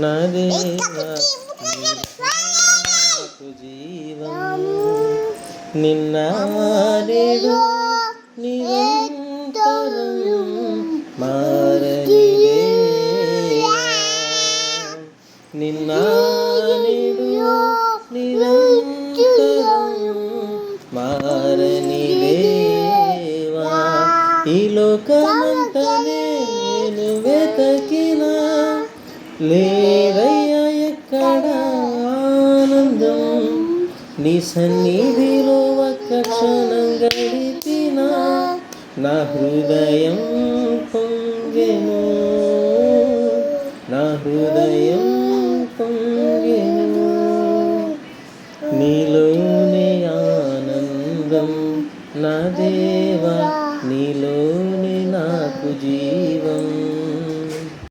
నా దేవా నాకు జీవం నిన్న నేడు నిరంతరం మారని దేవా నిన్న నేడు నిరంతరం మారని దేవా ఈ లోకమంతా నేను వెతకినా లేదయ్యా ఎక్కడ ఆనందం నీ సన్నిధిలో ఒక్క క్షణం గడిపినా నా హృదయం పొంగెను నా హృదయం పొంగెను నీలోనే ఆనందం నా దేవా నీలోనే నాకు జీవం